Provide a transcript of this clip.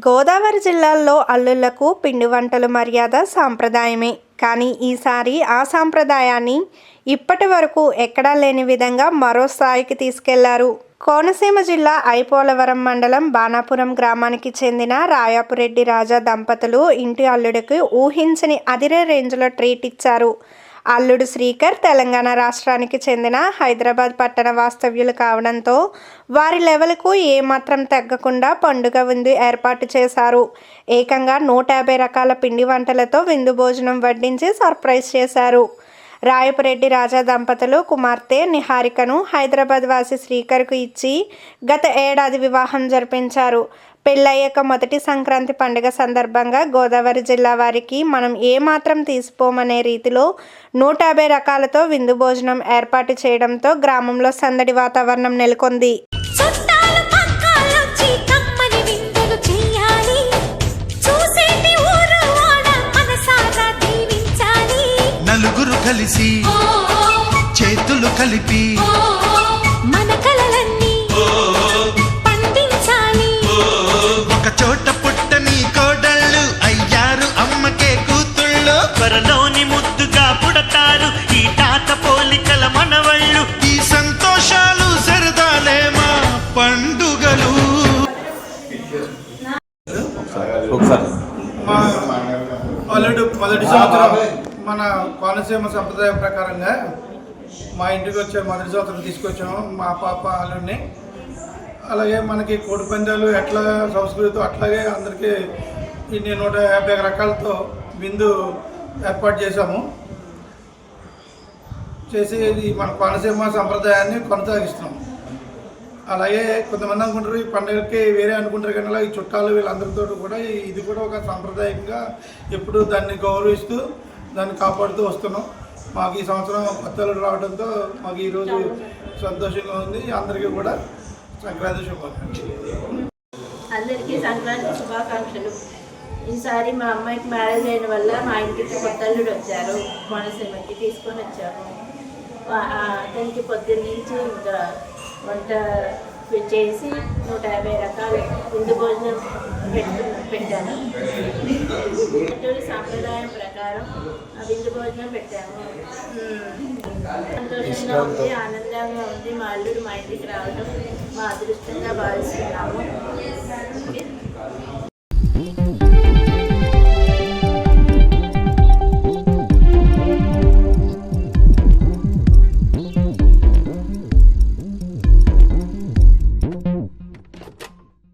గోదావరి జిల్లాల్లో అల్లుళ్లకు పిండి వంటలు మర్యాద సాంప్రదాయమే. కానీ ఈసారి ఆ సాంప్రదాయాన్ని ఇప్పటి వరకు ఎక్కడా లేని విధంగా మరో స్థాయికి తీసుకెళ్లారు. కోనసీమ జిల్లా ఐపోలవరం మండలం బాణాపురం గ్రామానికి చెందిన రాయాపురెడ్డి రాజా దంపతులు ఇంటి అల్లుడికి ఊహించని అదిరే రేంజ్లో ట్రీట్ ఇచ్చారు. అల్లుడు శ్రీకర్ తెలంగాణ రాష్ట్రానికి చెందిన హైదరాబాద్ పట్టణ వాస్తవ్యులు కావడంతో వారి లెవెల్కు ఏమాత్రం తగ్గకుండా పండుగ విందు ఏర్పాటు చేశారు. ఏకంగా 150 రకాల పిండి వంటలతో విందు భోజనం వడ్డించి సర్ప్రైజ్ చేశారు. రాయపురెడ్డి రాజా దంపతులు కుమార్తె నిహారికను హైదరాబాద్ వాసి శ్రీకర్కు ఇచ్చి గత ఏడాది వివాహం జరిపించారు. పెళ్ళయ్యాక మొదటి సంక్రాంతి పండుగ సందర్భంగా గోదావరి జిల్లా వారికి మనం ఏమాత్రం తీసిపోమనే రీతిలో 150 రకాలతో విందు భోజనం ఏర్పాటు చేయడంతో గ్రామంలో సందడి వాతావరణం నెలకొంది. నలుగురు కలిసి చేతులు కలిపి మన కలలన్నీ పండించాలి. ఒక చోట పుట్టని కోడళ్ళు అయ్యారు అమ్మకే కూతుళ్ళు. త్వరలోని ముద్దుగా పుడతారు ఈ తాత పోలికల మనవళ్ళు. ఈ సంతోషాలు సరదాలే మా పండుగలు. అల్లుడు మొదటి సంవత్సరం మన కోనసీమ సంప్రదాయం ప్రకారంగా మా ఇంటికి వచ్చే మొదటి సంవత్సరం తీసుకొచ్చాము మా పాప అల్లుడిని. అలాగే మనకి కోడి పందాలు ఎట్లా సంస్కృతి అట్లాగే అందరికీ ఇన్ని 150 రకాలతో విందు ఏర్పాటు చేశాము. చేసి మన కోనసీమ సంప్రదాయాన్ని కొనసాగిస్తున్నాము. అలాగే కొంతమంది అనుకుంటారు ఈ పండుగకి వేరే అనుకుంటారు, కానీ ఈ చుట్టాలు వీళ్ళందరితో కూడా ఇది కూడా ఒక సాంప్రదాయంగా ఎప్పుడు దాన్ని గౌరవిస్తూ దాన్ని కాపాడుతూ వస్తున్నాం. మాకు ఈ సంవత్సరం కొత్తలు రావడంతో మాకు ఈరోజు సంతోషంగా ఉంది. అందరికీ కూడా సంక్రాంతి శుభాకాంక్షలు. అందరికీ సంక్రాంతి శుభాకాంక్షలు. ఈసారి మా అమ్మాయికి మ్యారేజ్ అయిన వల్ల మా ఇంటికి కొత్త అల్లుడు వచ్చారు. కోనసీమకి తీసుకొని వచ్చాము. అతనికి పొద్దున్నుంచి ఇంకా వంట చేసి 150 రకాల విందు భోజనం పెట్టాను. సాంప్రదాయం ప్రకారం ఆ విందు భోజనం పెట్టాము. సంతోషంగా ఉంది, ఆనందంగా ఉంది. మా అల్లుడు మా ఇంటికి రావడం మా అదృష్టంగా భావిస్తున్నాము.